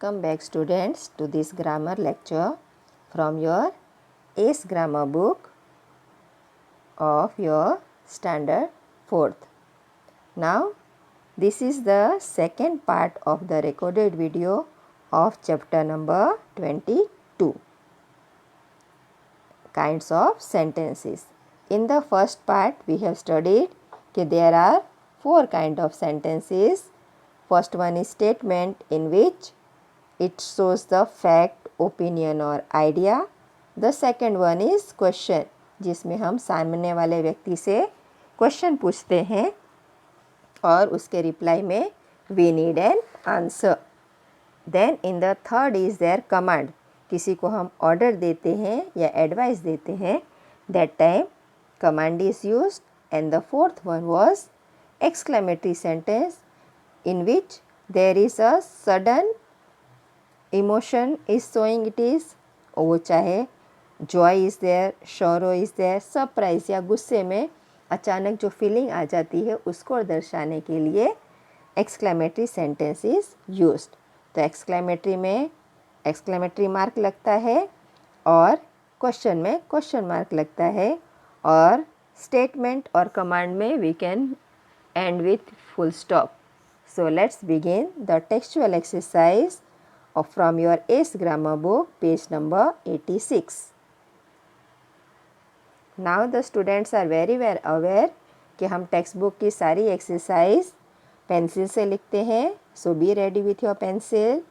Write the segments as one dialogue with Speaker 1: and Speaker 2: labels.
Speaker 1: Welcome back students to this grammar lecture from your ACE grammar book of your standard 4th. Now this is the second part of the recorded video of chapter number 22, kinds of sentences. In the first part we have studied that there are 4 kinds of sentences. First one is statement in which it shows the fact, opinion और idea. The second one is question, जिसमें हम सामने वाले व्यक्ति से question पूछते हैं और उसके रिप्लाई में we need an answer. Then in the third is their command, किसी को हम ऑर्डर देते हैं या एडवाइस देते हैं, that time command is used. And the fourth one was exclamatory sentence in which there is a sudden emotion is showing it is, वो चाहे joy is there, sorrow is there, surprise या गुस्से में अचानक जो feeling आ जाती है उसको दर्शाने के लिए exclamatory sentence is used. तो exclamatory में exclamatory मार्क लगता है और क्वेश्चन में क्वेश्चन मार्क लगता है और स्टेटमेंट और कमांड में we can end with full stop. So let's begin the textual exercise from your ACE grammar book, page number 86. Now the students are very well aware कि हम text book की सारी exercise pencil से लिखते हैं. So be ready with your pencil.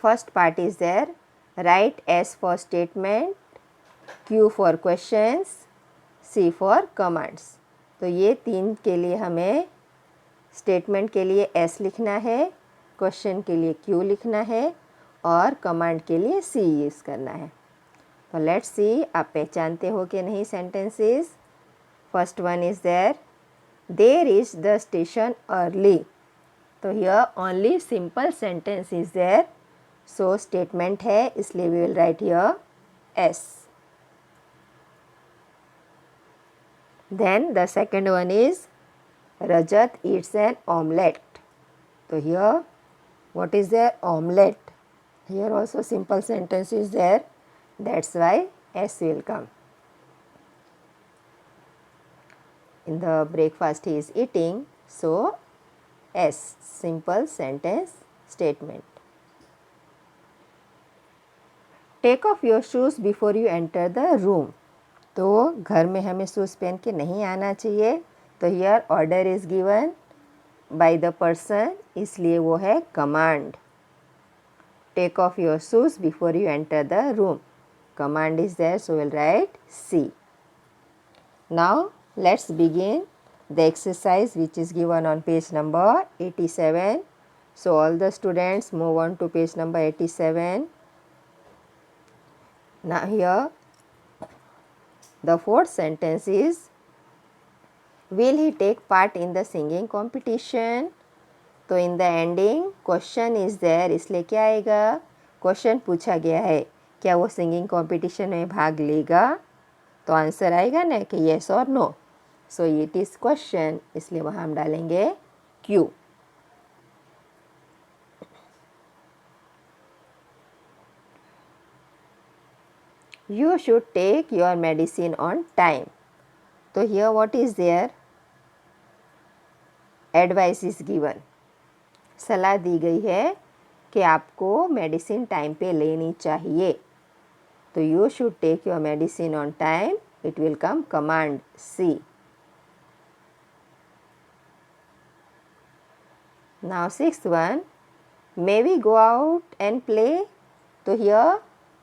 Speaker 1: First part is there. Write S for statement, Q for questions, C for commands. तो ये 3 के लिए हमें स्टेटमेंट के लिए S लिखना है, क्वेश्चन के लिए Q लिखना है और कमांड के लिए C यूज़ करना है. तो लेट्स सी आप पहचानते हो कि नहीं sentences. First one is there is the station early. तो here only simple sentence is there, so statement है इसलिए we will write here S. Then the second one is Rajat eats an omelette. So here what is their omelette? Here also simple sentence is there, that's why S will come. In the breakfast he is eating, so S, simple sentence statement. Take off your shoes before you enter the room. तो घर में हमें shoes पहन के नहीं आना चाहिए. तो here order is given by the person, इसलिए वो है command. Take off your shoes before you enter the room. Command is there, so will write C. Now let's begin the exercise which is given on page number 87. So all the students move on to page number 87. Now here the fourth sentence is, will he take part in the singing competition? तो in the ending question is there, इसलिए क्या आएगा, question पूछा गया है क्या वो singing competition में भाग लेगा. तो आंसर आएगा ना कि yes और no. So it is question, इसलिए वहाँ हम डालेंगे Q. You should take your medicine on time. तो here what is there? Advice is given. सलाह दी गई है कि आपको मेडिसिन टाइम पे लेनी चाहिए. तो you should take your medicine on time. It will come command C. Now sixth one, may we go out and play? तो here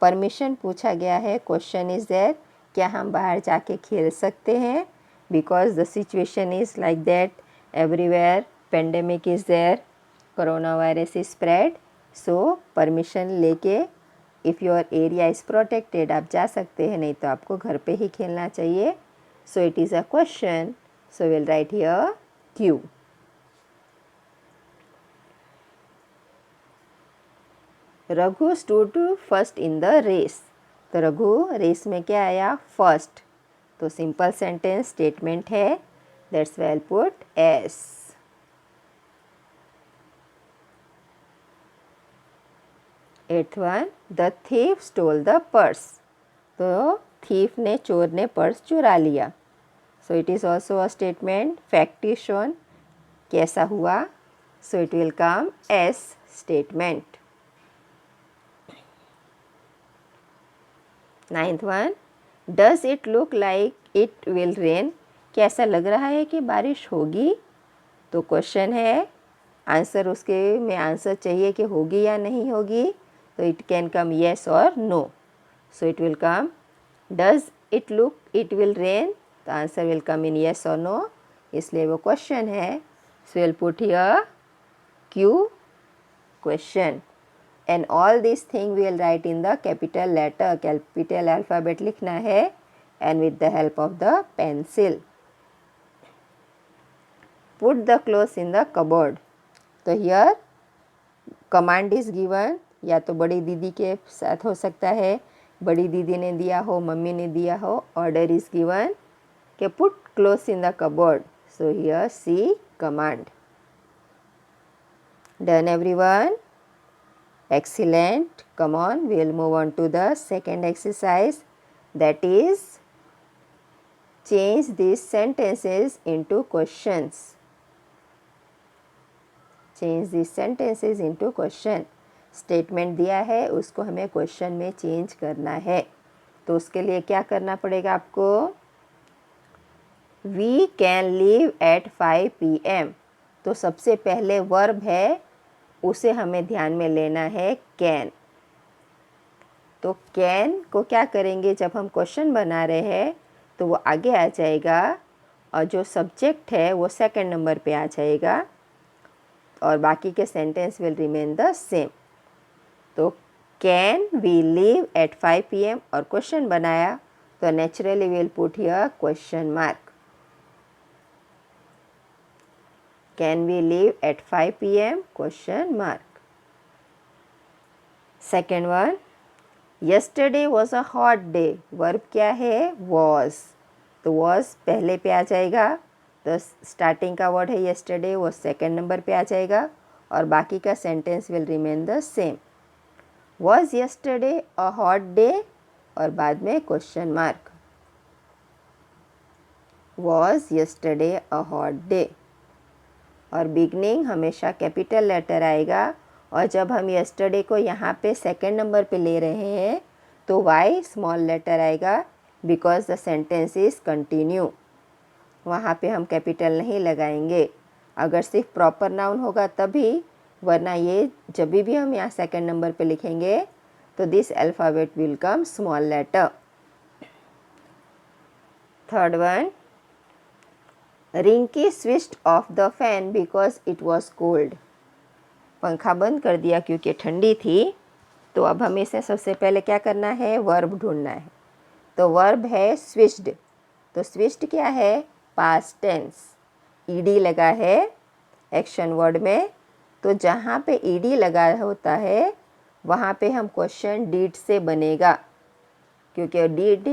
Speaker 1: परमिशन पूछा गया है. क्वेश्चन इज़ देयर, क्या हम बाहर जाके खेल सकते हैं? Because the situation is like that everywhere, pandemic is there, corona virus is spread. So permission लेके if your area is protected आप जा सकते हैं, नहीं तो आपको घर पे ही खेलना चाहिए. So it is a question, so will write here Q. Raghu stood first in the race. तो रघु रेस में क्या आया, फर्स्ट. तो सिंपल सेंटेंस स्टेटमेंट है, that's why I put S. 8th one, the thief stole the purse, तो thief ने, चोर ने पर्स चुरा लिया. So it is also a statement. Fact is shown, कैसा हुआ, so it will come as statement. 9th one, does it look like it will rain, क्या ऐसा लग रहा है कि बारिश होगी, तो क्वेश्चन है, आंसर उसके में आंसर चाहिए कि होगी या नहीं होगी, तो इट कैन कम येस और no. So it will come does it look it will rain, तो answer will come in yes और नो, इसलिए वो क्वेश्चन है. So will put here Q question. And all this thing we will write in the capital letter, capital alphabet लिखना है, and with the help of the pencil. Put the clothes in the cupboard, तो here command is given, या तो बड़ी दीदी के साथ हो सकता है, बड़ी दीदी ने दिया हो, मम्मी ने दिया हो. ऑर्डर इज गिवन कि put clothes in the cupboard, so here C command. Done everyone? Excellent. Come on, we will move on to the second exercise, that is change these sentences into questions. Change these sentences into question. Statement दिया है, उसको हमें question में change करना है. तो उसके लिए क्या करना पड़ेगा आपको? We can leave at 5 PM. तो सबसे पहले वर्ब है, उसे हमें ध्यान में लेना है, कैन. तो कैन को क्या करेंगे, जब हम क्वेश्चन बना रहे हैं तो वो आगे आ जाएगा, और जो सब्जेक्ट है वो सेकंड नंबर पे आ जाएगा, और बाकी के sentence will remain the same. तो can we leave at 5 PM और क्वेश्चन बनाया, तो naturally will put here question mark. Can we leave at 5 PM? Question mark. Second one, yesterday was a hot day. Verb क्या है? Was. तो was पहले पे आ जाएगा, तो स्टार्टिंग का वर्ड है yesterday, वो सेकेंड नंबर पे आ जाएगा, और बाकी का sentence will remain the same. Was yesterday a hot day, और बाद में question mark. Was yesterday a hot day. और बिगनिंग हमेशा कैपिटल लेटर आएगा, और जब हम यस्टरडे को यहाँ पे सेकेंड नंबर पे ले रहे हैं तो वाई स्मॉल लेटर आएगा, because the sentence is continue. वहाँ पे हम कैपिटल नहीं लगाएंगे, अगर सिर्फ प्रॉपर नाउन होगा तभी, वरना ये जब भी हम यहाँ सेकेंड नंबर पे लिखेंगे तो this alphabet will come small letter. Third one, Rinki switched off the fan because it was cold. पंखा बंद कर दिया क्योंकि ठंडी थी. तो अब हमें इसे सबसे पहले क्या करना है, वर्ब ढूंढना है. तो वर्ब है स्विच्ड, तो स्विच्ड क्या है, पास्ट टेंस. ईडी लगा है एक्शन वर्ड में, तो जहाँ पे ईडी लगा होता है वहाँ पे हम क्वेश्चन डिड से बनेगा, क्योंकि डिड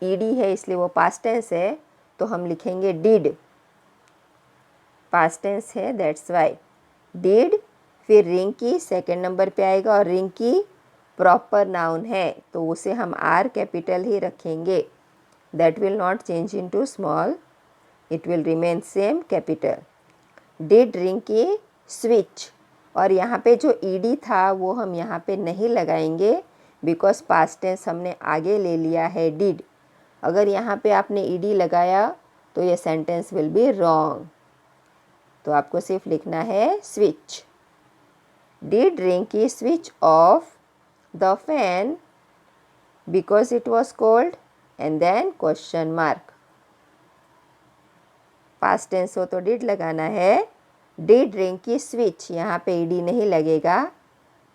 Speaker 1: ईडी है इसलिए वो पास्ट टेंस है, तो हम लिखेंगे डिड. पास्ट टेंस है, दैट्स वाई डिड. फिर रिंकी सेकेंड नंबर पे आएगा, और रिंकी प्रॉपर नाउन है तो उसे हम आर कैपिटल ही रखेंगे. That will not change into small, it will remain same capital. Did Rinki switch, और यहाँ पे जो ईडी था वो हम यहाँ पे नहीं लगाएंगे, बिकॉज पास्ट टेंस हमने आगे ले लिया है डिड. अगर यहाँ पे आपने ईडी लगाया तो ये सेंटेंस विल बी रॉन्ग. तो आपको सिर्फ लिखना है switch. Did Rinki switch off the fan because it was cold, and then question mark. Past tense हो तो डिड लगाना है. डिड रिंकी स्विच, यहाँ पे ईडी नहीं लगेगा.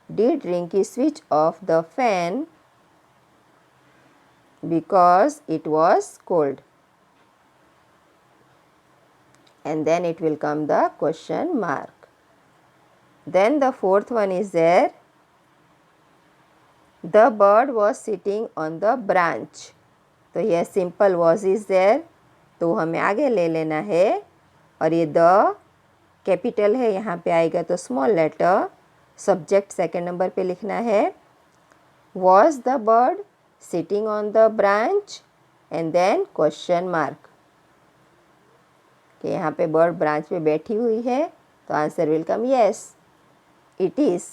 Speaker 1: Did Rinki switch off the fan because it was cold, and then it will come the question mark. Then the fourth one is there, the bird was sitting on the branch. तो यह simple was is there, तो हमें आगे ले लेना है, और ये द कैपिटल है यहाँ पे आएगा तो small letter, subject second number पे लिखना है was the bird sitting on the branch and then question mark कि यहाँ पे बर्ड ब्रांच पे बैठी हुई है तो answer will come yes it is.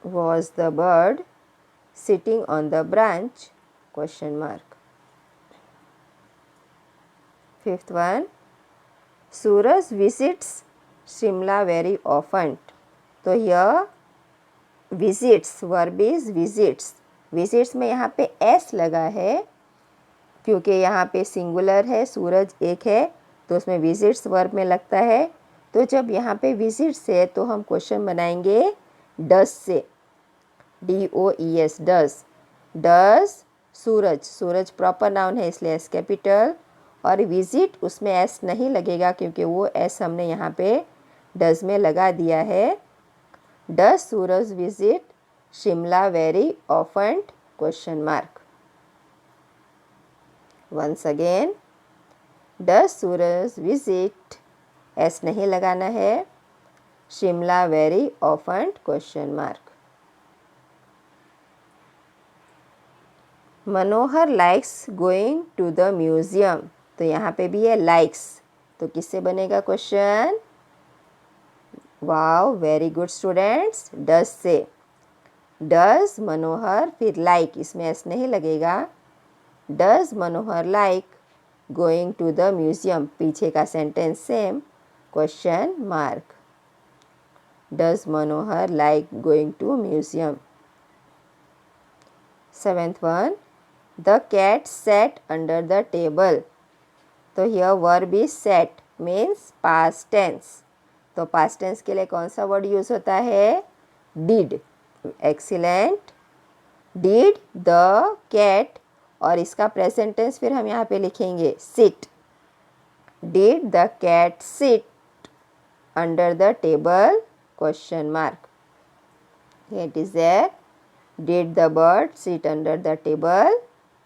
Speaker 1: Was the bird sitting on the branch? Question mark. Fifth one, Suraj visits Shimla very often. तो यह visits verb is visits. visits में यहाँ पे s लगा है क्योंकि यहाँ पे सिंगुलर है, सूरज एक है तो उसमें visits वर्ब में लगता है। तो जब यहाँ पे visits है तो हम क्वेश्चन बनाएंगे does से, DOES does Suraj, Suraj proper noun है इसलिए एस कैपिटल, और विजिट उसमें एस नहीं लगेगा क्योंकि वो एस हमने यहाँ पे डज में लगा दिया है। Does Suraj visit Shimla very often? Question mark. Once again, does Suraj visit, S नहीं लगाना है, Shimla very often? Question mark. Manohar likes going to the museum, तो यहाँ पे भी है लाइक्स, तो किससे बनेगा question? Wow, very good students, does से। डज मनोहर फिर लाइक, इसमें एस नहीं लगेगा। Does Manohar like going to the museum, पीछे का sentence same, question mark. Does Manohar like going to museum. Seventh one, the cat sat under the table, तो here verb is sat means past tense, तो past tense के लिए कौन सा word use होता है? did। Excellent, did the cat, और इसका प्रेजेंट टेंस फिर हम यहाँ पे लिखेंगे sit। did the cat sit under the table? question mark। it is there, did the bird sit under the table?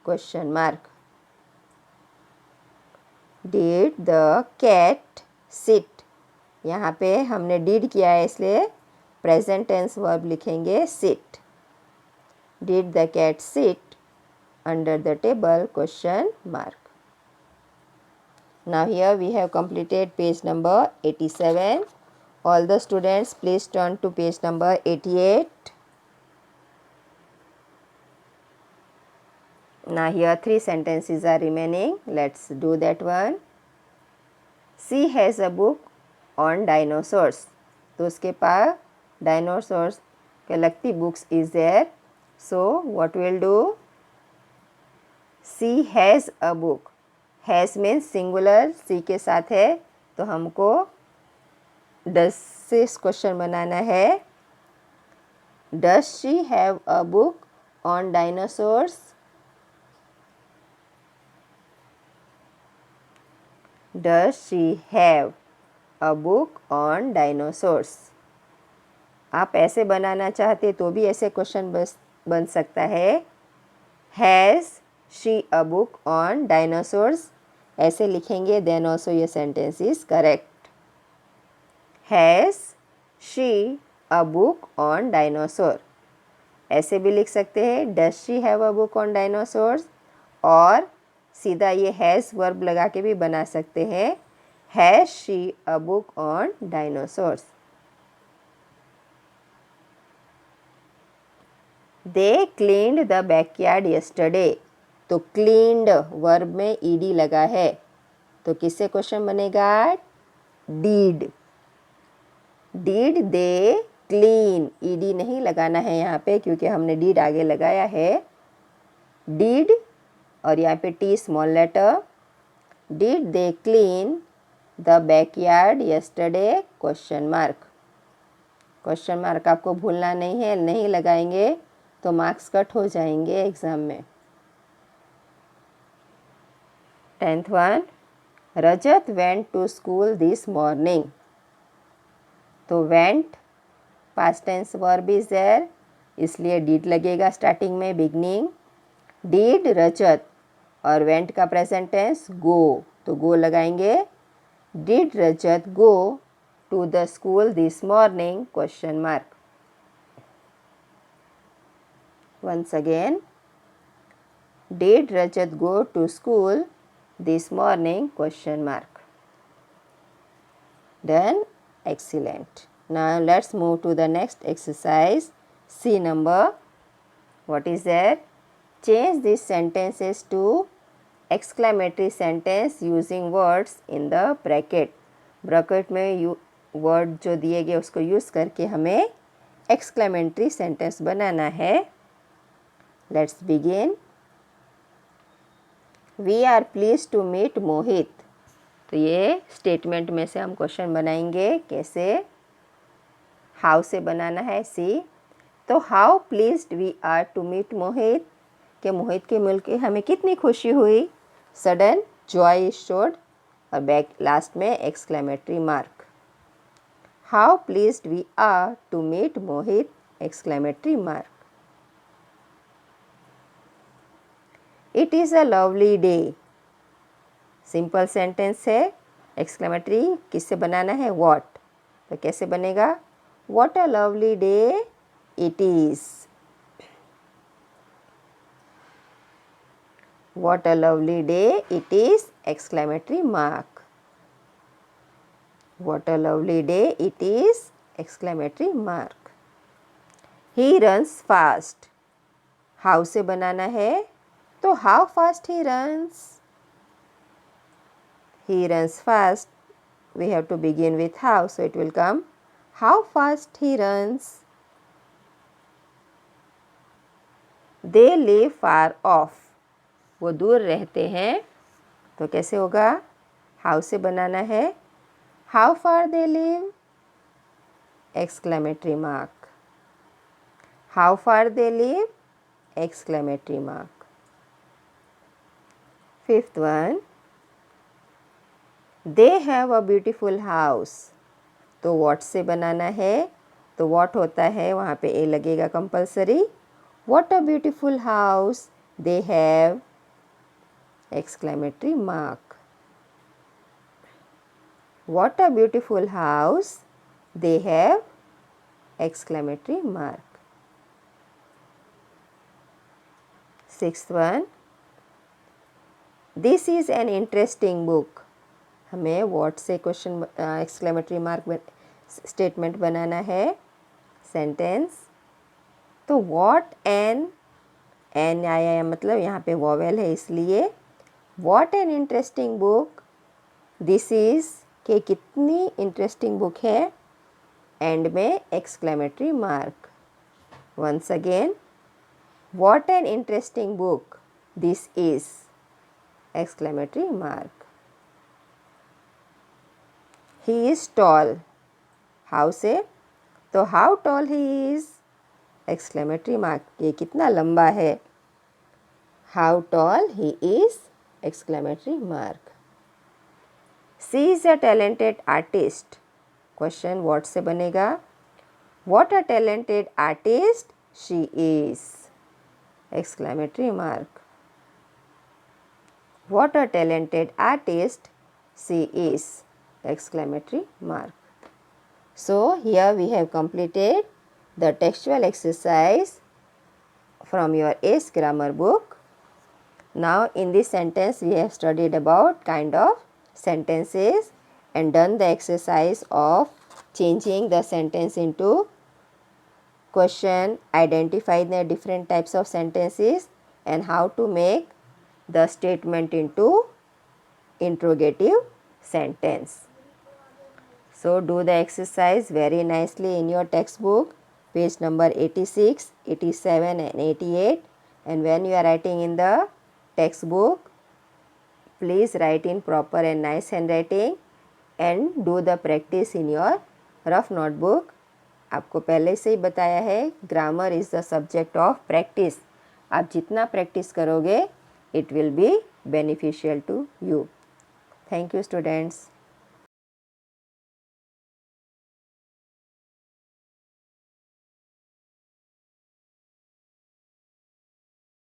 Speaker 1: question mark। did the cat sit, यहाँ पे हमने did किया है इसलिए प्रेजेंट टेंस वर्ब लिखेंगे sit। did the cat sit under the table? question mark। now here we have completed page number 87. all the students please turn to page number 88. now here 3 sentences are remaining, let's do that one। she has a book on dinosaurs, तो उसके पास dinosaurs के लगती books is there, so what will do? she has a book, has means singular, C के साथ है तो हमको does से क्वेश्चन बनाना है। Does she have a book on dinosaurs? Does she have a book on dinosaurs? आप ऐसे बनाना चाहते तो भी ऐसे क्वेश्चन बन सकता है। Has she a book on dinosaurs? ऐसे लिखेंगे then also your sentence is correct। Has she a book on dinosaur? ऐसे भी लिख सकते हैं Does she have a book on dinosaurs? और सीधा ये हैज़ वर्ब लगा के भी बना सकते हैं has she a book on dinosaurs. They cleaned the backyard yesterday, तो क्लीन्ड वर्ब में ईडी लगा है तो किससे क्वेश्चन बनेगा? Did. Did they clean, ED नहीं लगाना है यहाँ पे क्योंकि हमने डीड आगे लगाया है। डीड और यहाँ पे T small letter. Did they clean the backyard yesterday? Question mark. Question mark आपको भूलना नहीं है, नहीं लगाएंगे तो मार्क्स कट हो जाएंगे एग्जाम में। 10th one, Rajat went to school this morning, तो went past tense verb is there इसलिए डिड लगेगा स्टार्टिंग में, बिगनिंग। डिड रजत और वेंट का प्रेजेंट टेंस गो, तो गो लगाएंगे Did Rajat go to the school this morning? Question mark. Once again, did Rajat go to school this morning? Question mark. Done? Excellent. Now let's move to the next exercise. C number. What is there? Change these sentences to exclamatory sentence using words in the bracket. Bracket में word जो दिए गए उसको use करके हमें exclamatory sentence बनाना है. Let's begin. We are pleased to meet Mohit. तो ये स्टेटमेंट में से हम क्वेश्चन बनाएंगे. कैसे? हाउ से बनाना है. सी. तो how pleased we are to meet Mohit, कि मोहित के मिल के हमें कितनी खुशी हुई. सडन जॉय इज शोड और बैक लास्ट में exclamatory mark. How pleased we are to meet Mohit, exclamatory mark. It is a lovely day. Simple sentence है. एक्सक्लेमेटरी किससे बनाना है? व्हाट. तो कैसे बनेगा? What a lovely day it is. What a lovely day it is, exclamatory mark. What a lovely day it is, exclamatory mark. He runs fast. How से बनाना है? तो how fast he runs. He runs fast. We have to begin with how, so it will come how fast he runs. They live far off. वो दूर रहते हैं. तो कैसे होगा? हाउ से बनाना है. How far they live, exclamatory mark. How far they live, exclamatory mark. Fifth one. They have a beautiful house. तो व्हाट से बनाना है. तो व्हाट होता है वहाँ पे ए लगेगा compulsory. What a beautiful house they have, exclamatory mark. What a beautiful house they have, exclamatory mark. Sixth one. This is an interesting book. हमें what से क्वेश्चन exclamatory mark स्टेटमेंट बनाना है. सेंटेंस. तो what an आया है मतलब यहाँ पे vowel है इसलिए. What an interesting book. This is के कितनी इंटरेस्टिंग बुक है. एंड में exclamatory mark. Once again. What an interesting book this is, exclamatory mark. He is tall. How से. तो how tall he is, exclamatory mark. ये कितना लंबा है. How tall he is, exclamatory mark. She is a talented artist. Question what से बनेगा. What a talented artist she is, exclamatory mark. What a talented artist she is, exclamatory mark. So here we have completed the textual exercise from your ACE grammar book. Now in this sentence we have studied about kind of sentences and done the exercise of changing the sentence into question, identify the different types of sentences and how to make the statement into interrogative sentence. So do the exercise very nicely in your textbook, page number 86, 87 and 88, and when you are writing in the textbook, please write in proper and nice handwriting and do the practice in your rough notebook. आपको पहले से ही बताया है grammar is the subject of practice. आप जितना practice करोगे it will be beneficial to you. Thank you students.